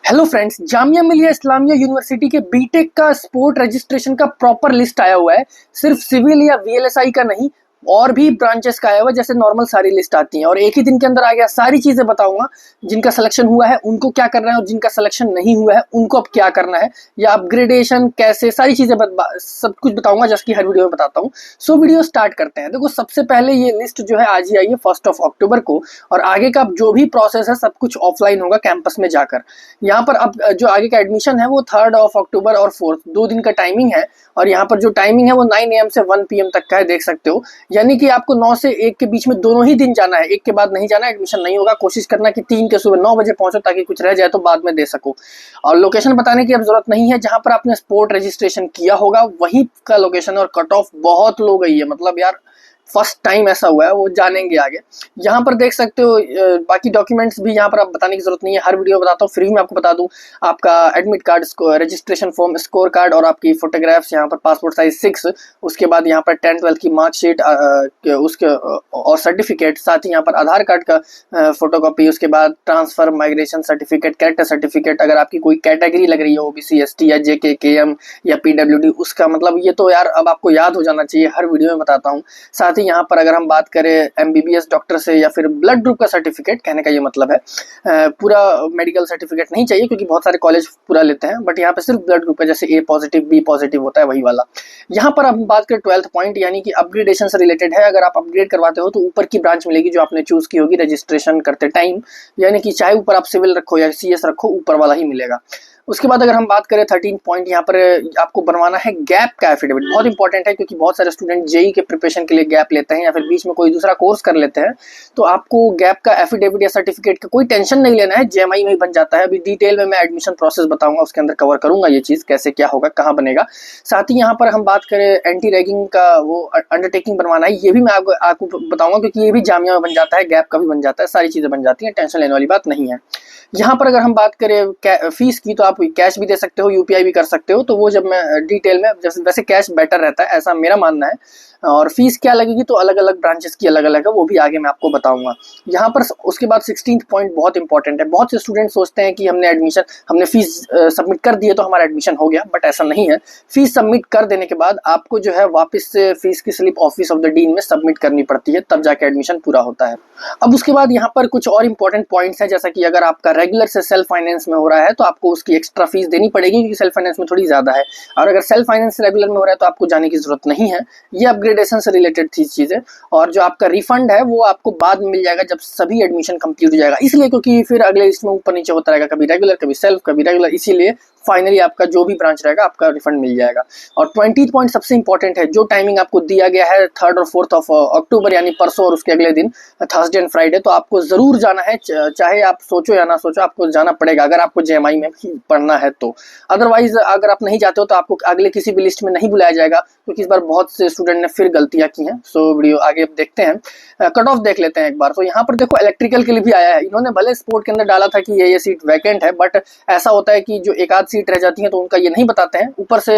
Hello friends, Jamia Millia Islamia university के BTech का sport registration का प्रॉपर लिस्ट आया हुआ है। सिर्फ सिविल या वीएलएसआई का नहीं, और भी ब्रांचेस का आया हुआ है। जैसे नॉर्मल सारी लिस्ट आती हैं और एक ही दिन के अंदर आ गया। सारी चीजें बताऊंगा, जिनका सिलेक्शन हुआ है उनको क्या करना है और जिनका सिलेक्शन नहीं हुआ है उनको अब क्या करना है, या अपग्रेडेशन कैसे, सारी चीजें सब कुछ बताऊंगा, जैसे कि हर वीडियो में बताता हूँ। सो वीडियो स्टार्ट करते हैं। देखो, सबसे पहले ये लिस्ट जो है आज ही आई है 1 अक्टूबर को, और आगे का जो भी प्रोसेस है सब कुछ ऑफलाइन होगा कैंपस में जाकर। यहाँ पर अब जो आगे का एडमिशन है वो 3 अक्टूबर और 4, 2 दिन का टाइमिंग है। और यहाँ पर जो टाइमिंग है वो 9 AM से 1 PM तक का है, देख सकते हो। यानी कि आपको 9 से 1 के बीच में दोनों ही दिन जाना है, एक के बाद नहीं जाना, एडमिशन नहीं होगा। कोशिश करना कि 3 के सुबह 9 बजे पहुंचो, ताकि कुछ रह जाए तो बाद में दे सको। और लोकेशन बताने की अब जरूरत नहीं है, जहां पर आपने स्पोर्ट रजिस्ट्रेशन किया होगा वहीं का लोकेशन। और कट ऑफ बहुत लो गई है, मतलब यार फर्स्ट टाइम ऐसा हुआ है, वो जानेंगे आगे। यहाँ पर देख सकते हो बाकी डॉक्यूमेंट्स भी यहाँ पर आप बताने की जरूरत नहीं है, हर वीडियो बताता हूँ। फ्री में आपको बता दूं, आपका admit card, registration form, score card और आपकी फोटोग्राफ्स, यहाँ पर पासपोर्ट साइज 6, उसके बाद यहाँ पर 10-12 की मार्कशीट, उसके और सर्टिफिकेट, साथ ही यहाँ पर आधार कार्ड का फोटोकॉपी, उसके बाद transfer, migration certificate, character certificate, अगर आपकी कोई कैटेगरी लग रही है ओबीसी, एसटी या जेके, केएम या पीडब्ल्यूडी, उसका मतलब ये तो यार अब आपको याद हो जाना चाहिए, हर वीडियो में बताता हूँ। साथ ही यहाँ पर अगर हम बात करें एमबीबीएस डॉक्टर से, या फिर ब्लड ग्रुप का सर्टिफिकेट, कहने का ये मतलब है पूरा मेडिकल सर्टिफिकेट नहीं चाहिए, क्योंकि बहुत सारे कॉलेज पूरा लेते हैं, बट यहाँ पे सिर्फ ब्लड ग्रुप का, जैसे ए पॉजिटिव, बी पॉजिटिव होता है, वही वाला। यहाँ पर हम बात करें 12th पॉइंट, यानी कि अपग्रेडेशन से रिलेटेड है। अगर आप अपग्रेड करवाते हो तो ऊपर की ब्रांच मिलेगी जो आपने चूज की होगी रजिस्ट्रेशन करते टाइम, यानी कि चाहे ऊपर आप सिविल रखो या सीएस रखो, ऊपर वाला ही मिलेगा। उसके बाद अगर हम बात करें 13 पॉइंट, यहाँ पर आपको बनवाना है गैप का एफिडेविट। बहुत इंपॉर्टेंट है, क्योंकि बहुत सारे स्टूडेंट जेई के प्रिपरेशन के लिए गैप लेते हैं या फिर बीच में कोई दूसरा कोर्स कर लेते हैं। तो आपको गैप का एफिडेविट या सर्टिफिकेट का कोई टेंशन नहीं लेना है, जेएमआई में ही बन जाता है। अभी डिटेल में मैं एडमिशन प्रोसेस बताऊंगा, उसके अंदर कवर करूंगा ये चीज कैसे क्या होगा, कहाँ बनेगा। साथ ही यहाँ पर हम बात करें एंटी रैगिंग का, वो अंडरटेकिंग बनवाना है, ये भी मैं आपको बताऊंगा, क्योंकि ये भी जामिया में बन जाता है, गैप का भी बन जाता है, सारी चीजें बन जाती हैं, टेंशन लेने वाली बात नहीं है। यहाँ पर अगर हम बात करें फीस की, तो आप कैश भी दे सकते हो, यूपीआई भी कर सकते हो। तो वो जब मैं डिटेल में, जैसे वैसे कैश बेटर रहता है, ऐसा मेरा मानना है। और फीस क्या लगेगी तो अलग अलग ब्रांचेस की अलग अलग है, वो भी आगे मैं आपको बताऊंगा। यहाँ पर उसके बाद 16th पॉइंट बहुत इंपॉर्टेंट है। बहुत से स्टूडेंट सोचते हैं कि हमने फीस सबमिट कर दी है तो हमारा एडमिशन हो गया, बट ऐसा नहीं है। फीस सबमिट कर देने के बाद आपको जो है वापस से फीस की slip office of the dean में सबमिट करनी पड़ती है, तब जाके एडमिशन पूरा होता है। अब उसके बाद यहाँ पर कुछ और इंपॉर्टेंट पॉइंट्स हैं, जैसा कि अगर आपका रेगुलर से सेल्फ फाइनेंस में हो रहा है तो आपको उसकी एक्स्ट्रा फीस देनी पड़ेगी, क्योंकि सेल्फ फाइनेंस में थोड़ी ज्यादा है। और अगर सेल्फ फाइनेंस रेगुलर में हो रहा है तो आपको जाने की जरूरत नहीं है। ये अपग्रेडेशन से रिलेटेड थी चीजें। और जो आपका रिफंड है वो आपको बाद में मिल जाएगा, जब सभी एडमिशन कंप्लीट हो जाएगा, इसलिए क्योंकि फिर अगले इसमें ऊपर नीचे होता रहेगा, कभी रेगुलर कभी सेल्फ कभी रेगुलर, इसीलिए फाइनली आपका जो भी ब्रांच रहेगा आपका रिफंड मिल जाएगा। और 20th पॉइंट सबसे इंपॉर्टेंट है, जो टाइमिंग आपको दिया गया है 3 और 4 अक्टूबर, यानी परसों और उसके अगले दिन थर्सडे एंड फ्राइडे, तो आपको जरूर जाना है, चाहे आप सोचो या ना सोचो, आपको जाना पड़ेगा, अगर आपको जेएमआई में पढ़ना है तो। अदरवाइज अगर आप नहीं जाते हो तो आपको अगले किसी भी लिस्ट में नहीं बुलाया जाएगा, क्योंकि इस बार बहुत से स्टूडेंट ने फिर गलतियां की हैं। सो वीडियो आगे देखते हैं, कट ऑफ देख लेते हैं एक बार। तो यहाँ पर देखो, इलेक्ट्रिकल के लिए भी आया है। इन्होंने भले स्पोर्ट के अंदर डाला था कि ये सीट वैकेंट है, बट ऐसा होता है कि जो एक आध सीट रह जाती है तो उनका ये नहीं बताते हैं, ऊपर से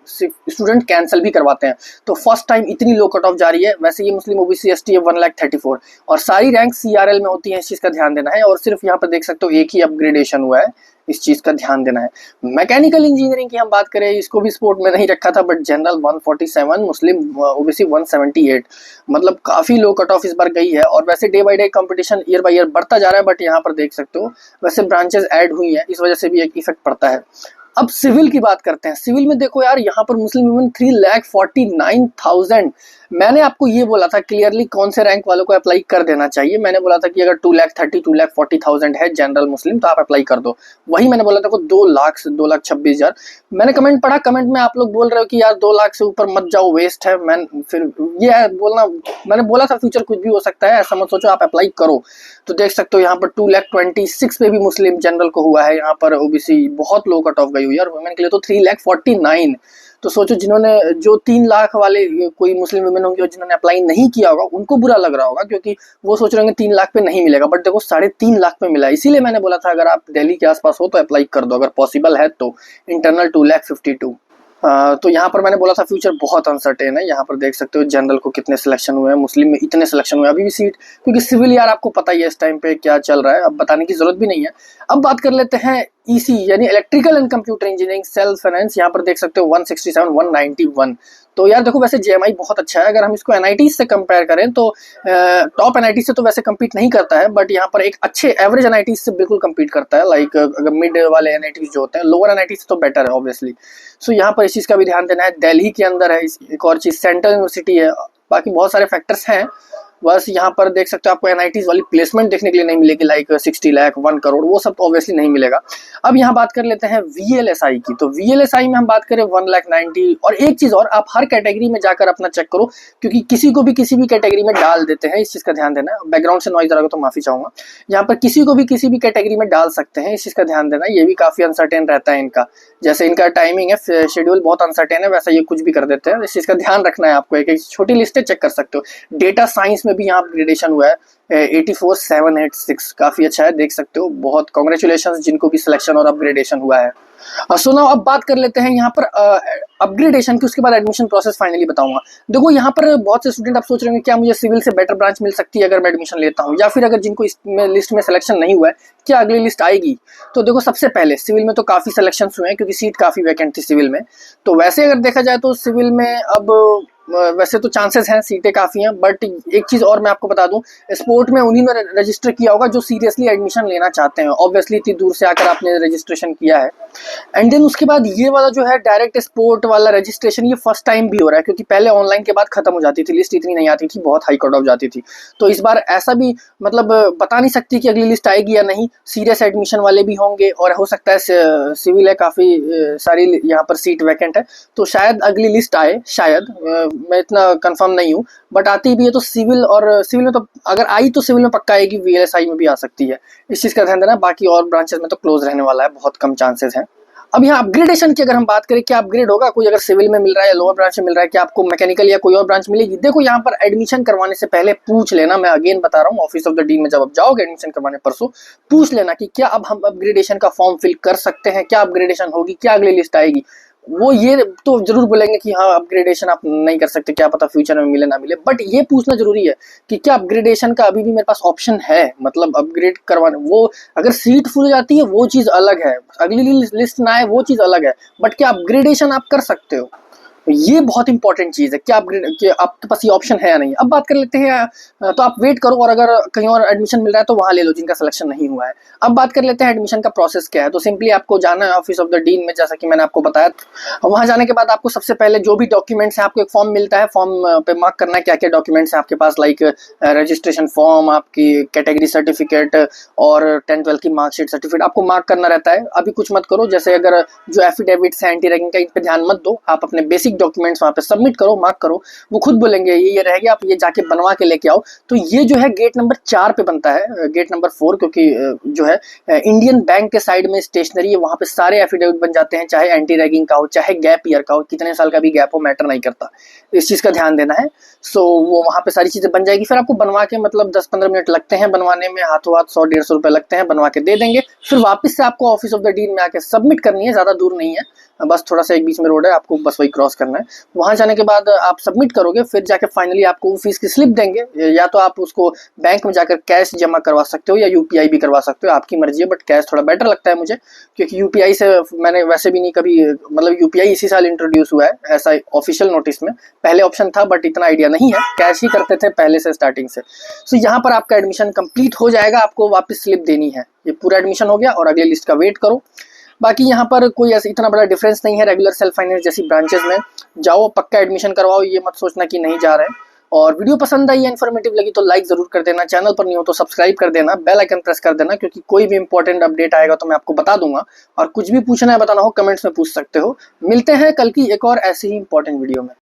स्टूडेंट कैंसिल भी करवाते हैं। तो फर्स्ट टाइम इतनी लो कट ऑफ जा रही है। वैसे ये मुस्लिम ओबीसी एसटी है 1,34,000, और सारी रैंक सीआरएल में होती है, इस चीज का ध्यान देना है। और सिर्फ यहाँ पर देख सकते हो एक ही अपग्रेडेशन हुआ है, इस चीज का ध्यान देना है। मैकेनिकल इंजीनियरिंग की हम बात करें, इसको भी स्पोर्ट में नहीं रखा था, बट जनरल 147, मुस्लिम ओबीसी 178, मतलब काफी लो कट ऑफ इस बार गई है। और वैसे day by day competition year by year बढ़ता जा रहा है, बट यहाँ पर देख सकते हो वैसे ब्रांचेस ऐड हुई हैं, इस वजह से भी एक इफेक्ट पड़ता है। अब सिविल की बात करते हैं। सिविल में देखो यार, यहाँ पर मुस्लिम वुमेन 3,49,000। मैंने आपको ये बोला था क्लियरली कौन से रैंक वालों को अप्लाई कर देना चाहिए। मैंने बोला था कि अगर 2,30,000 2,40,000 है जनरल मुस्लिम तो आप अप्लाई कर दो। वही मैंने बोला था को 2 लाख से 2,26,000। मैंने कमेंट पढ़ा, कमेंट में आप लोग बोल रहे हो कि यार 2 लाख से ऊपर मत जाओ, वेस्ट है। फिर ये बोलना, मैंने बोला था फ्यूचर कुछ भी हो सकता है, ऐसा मत सोचो, आप अप्लाई करो। तो देख सकते हो यहाँ पर 2,26,000 पे भी मुस्लिम जनरल को हुआ है। यहाँ पर ओबीसी बहुत लो कट ऑफ गई हुई है, और वुमेन के लिए तो 3,49,000। तो सोचो, जिन्होंने जो 3 लाख वाले कोई मुस्लिम वुमेन होंगे और जिन्होंने अप्लाई नहीं किया होगा, उनको बुरा लग रहा होगा, क्योंकि वो सोच रहे होंगे 3 लाख पे नहीं मिलेगा, बट देखो 3.5 लाख पे मिला। इसीलिए मैंने बोला था अगर आप दिल्ली के आसपास हो तो अप्लाई कर दो, अगर पॉसिबल है तो। इंटरनल 2,52,000। तो यहाँ पर मैंने बोला था फ्यूचर बहुत अनसर्टेन है। यहाँ पर देख सकते हो जनरल को कितने सिलेक्शन हुए हैं, मुस्लिम में इतने सिलेक्शन हुए हैं, अभी भी सीट, क्योंकि सिविल यार आपको पता ही है इस टाइम पे क्या चल रहा है, अब बताने की जरूरत भी नहीं है। अब बात कर लेते हैं EC यानी electrical and computer engineering self finance, यहाँ पर देख सकते हो 167 191। तो यार देखो वैसे JMI बहुत अच्छा है, अगर हम इसको NIT से कंपेयर करें तो टॉप NIT से तो वैसे कम्पीट नहीं करता है, बट यहाँ पर एक अच्छे एवरेज NIT से बिल्कुल कम्पीट करता है। लाइक अगर मिड वाले NIT जो होते हैं, लोअर NIT से तो बेटर है ऑब्वियसली। सो यहाँ पर इस चीज़ का भी ध्यान देना है। दिल्ली के अंदर है, एक और चीज़ सेंट्रल यूनिवर्सिटी है, बाकी बहुत सारे फैक्टर्स हैं। बस यहाँ पर देख सकते हो आपको NITs वाली प्लेसमेंट देखने के लिए नहीं मिलेगी, लाइक 60 लाख 1 करोड़, वो सब तो ऑब्वियसली नहीं मिलेगा। अब यहाँ बात कर लेते हैं VLSI की। तो VLSI में हम बात करें 1,90,000। और एक चीज़ और, आप हर कैटेगरी में जाकर अपना चेक करो, क्योंकि किसी को भी किसी भी कैटेगरी में डाल देते हैं, इस चीज़ का ध्यान देना है। बैकग्राउंड से नॉइज आ रहा हो तो माफ़ी चाहूँगा। यहाँ पर किसी को भी किसी भी कैटेगरी में डाल सकते हैं, इस चीज़ का ध्यान देना। ये भी काफ़ी अनसर्टेन रहता है इनका, जैसे इनका टाइमिंग है, शेड्यूल बहुत अनसर्टेन है, वैसा ये कुछ भी कर देते हैं। इस चीज़ का ध्यान रखना है आपको। एक छोटी लिस्ट है, चेक कर सकते हो। डेटा साइंस में भी यहाँ अपग्रेडेशन हुआ है, 84,786, काफी अच्छा है, देख सकते हो। बहुत कांग्रेचुलेशंस जिनको भी सिलेक्शन और अपग्रेडेशन हुआ है। सुनो, अब बात कर लेते हैं यहाँ पर अपग्रेडेशन की, उसके बाद एडमिशन प्रोसेस फाइनली बताऊंगा। देखो यहाँ पर बहुत से स्टूडेंट आप सोच रहे होंगे क्या मुझे सिविल से बेटर ब्रांच मिल सकती है अगर मैं एडमिशन लेता हूँ, या फिर अगर जिनको इस लिस्ट में सिलेक्शन नहीं हुआ है क्या अगली लिस्ट आएगी। तो देखो सबसे पहले सिविल में तो काफी सिलेक्शन हुए हैं, क्योंकि सीट काफी वैकेंट थी सिविल में। तो वैसे अगर देखा जाए तो सिविल में अब वैसे तो चांसेस हैं, सीटें काफ़ी हैं, बट एक चीज़ और मैं आपको बता दूं, स्पोर्ट में उन्हीं ने रजिस्टर किया होगा जो सीरियसली एडमिशन लेना चाहते हैं। ऑब्वियसली इतनी दूर से आकर आपने रजिस्ट्रेशन किया है। एंड देन उसके बाद ये वाला जो है डायरेक्ट स्पोर्ट वाला रजिस्ट्रेशन, ये फर्स्ट टाइम भी हो रहा है, क्योंकि पहले ऑनलाइन के बाद खत्म हो जाती थी लिस्ट, इतनी नहीं आती थी, बहुत हाई कट ऑफ जाती थी। तो इस बार ऐसा भी मतलब बता नहीं सकती कि अगली लिस्ट आएगी या नहीं। सीरियस एडमिशन वाले भी होंगे, और हो सकता है सिविल है, काफ़ी सारी यहाँ पर सीट वैकेंट है, तो शायद अगली लिस्ट आए, शायद, मैं इतना कंफर्म नहीं हूँ, बट आती भी है तो सिविल, और सिविल में तो अगर आई तो सिविल में पक्का आएगी, VLSI में भी आ सकती है, इस चीज़ का ध्यान देना। बाकी और ब्रांचेस में तो क्लोज रहने वाला है, बहुत कम चांसेस हैं। अब यहाँ अपग्रेडेशन की अगर हम बात करें, क्या अपग्रेड होगा कोई अगर सिविल में मिल रहा है या लोअर ब्रांच में मिल रहा है, क्या आपको मैकेनिकल या कोई और ब्रांच मिलेगी। देखो यहाँ पर एडमिशन करवाने से पहले पूछ लेना, मैं अगेन बता रहा हूँ, ऑफिस ऑफ द डीन में जब आप जाओगे एडमिशन करवाने परसों, पूछ लेना कि क्या अब हम अपग्रेडेशन का फॉर्म फिल कर सकते हैं, क्या अपग्रेडेशन होगी, क्या अगली लिस्ट आएगी। वो ये तो जरूर बोलेंगे कि हाँ अपग्रेडेशन आप नहीं कर सकते, क्या पता फ्यूचर में मिले ना मिले, बट ये पूछना जरूरी है कि क्या अपग्रेडेशन का अभी भी मेरे पास ऑप्शन है, मतलब अपग्रेड करवाने। वो अगर सीट फुल जाती है वो चीज़ अलग है, अगली लिस्ट ना आए वो चीज़ अलग है, बट क्या अपग्रेडेशन आप कर सकते हो, ये बहुत इंपॉर्टेंट चीज़ है, क्या अपग्रेड कि आपके पास ये ऑप्शन है या नहीं। अब बात कर लेते हैं, तो आप वेट करो, और अगर कहीं और एडमिशन मिल रहा है तो वहाँ ले लो जिनका सिलेक्शन नहीं हुआ है। अब बात कर लेते हैं एडमिशन का प्रोसेस क्या है। तो सिंपली आपको जाना है ऑफिस ऑफ द डीन में, जैसा कि मैंने आपको बताया। वहाँ जाने के बाद आपको सबसे पहले जो भी डॉक्यूमेंट्स हैं, आपको एक फॉर्म मिलता है, फॉर्म पे मार्क करना है क्या क्या डॉक्यूमेंट्स हैं आपके पास, लाइक रजिस्ट्रेशन फॉर्म, आपकी कैटेगरी सर्टिफिकेट और 10-12 की मार्कशीट सर्टिफिकेट, आपको मार्क करना रहता है। अभी कुछ मत करो, जैसे अगर जो एफिडेविट्स हैं एंटी रैगिंग का, इन पे ध्यान मत दो, आप अपने बेसिक डॉक्यूमेंट्स वहाँ पे सबमिट करो, मार्क करो, वो खुद बोलेंगे ये रह गया, आप ये जाके बनवा के लेके आओ। तो ये जो है गेट नंबर 4 पे बनता है, गेट नंबर 4, क्योंकि जो है इंडियन बैंक के साइड में स्टेशनरी है, वहाँ पे सारे एफिडेविट बन जाते हैं, चाहे एंटी रैगिंग का हो, चाहे गैप ईयर का हो, कितने साल का भी गैप हो, मैटर नहीं करता, इस चीज़ का ध्यान देना है। सो वो वहाँ पे सारी चीज़ें बन जाएगी, फिर आपको बनवा के, मतलब 10-15 मिनट लगते हैं बनवाने में, हाथों हाथ 100-150 रुपये लगते हैं, बनवा के दे देंगे। फिर वापस से आपको ऑफिस ऑफ द डीन में आके सबमिट करनी है, ज़्यादा दूर नहीं है, बस थोड़ा सा एक बीच में रोड है, आपको बस वही क्रॉस करना है। वहाँ जाने के बाद आप सबमिट करोगे, फिर जाके फाइनली आपको फीस की स्लिप देंगे, या तो आप उसको बैंक में जाकर कैश जमा करवा सकते हो या UPI भी करवा सकते हो, आपकी मर्जी है, बट कैश थोड़ा बेटर लगता है मुझे, क्योंकि UPI से मैंने वैसे भी नहीं कभी, मतलब UPI इसी साल इंट्रोड्यूस हुआ है ऐसा ऑफिशियल नोटिस में, पहले ऑप्शन था बट इतना आइडिया नहीं है, कैश ही करते थे पहले से स्टार्टिंग से। सो यहाँ पर आपका एडमिशन कंप्लीट हो जाएगा, आपको वापस स्लिप देनी है, ये पूरा एडमिशन हो गया और अगले लिस्ट का वेट करो। बाकी यहाँ पर कोई ऐसा इतना बड़ा डिफरेंस नहीं है रेगुलर सेल्फ फाइनेंस जैसी ब्रांचेस में। जाओ पक्का एडमिशन करवाओ, ये मत सोचना कि नहीं जा रहे हैं। और वीडियो पसंद आई या इन्फॉर्मेटिव लगी तो लाइक जरूर कर देना, चैनल पर नहीं हो तो सब्सक्राइब कर देना, बेल आइकन प्रेस कर देना, क्योंकि कोई भी इंपॉर्टेंट अपडेट आएगा तो मैं आपको बता दूंगा। और कुछ भी पूछना है बताना हो कमेंट्स में पूछ सकते हो। मिलते हैं कल की एक और ऐसी ही इंपॉर्टेंट वीडियो में।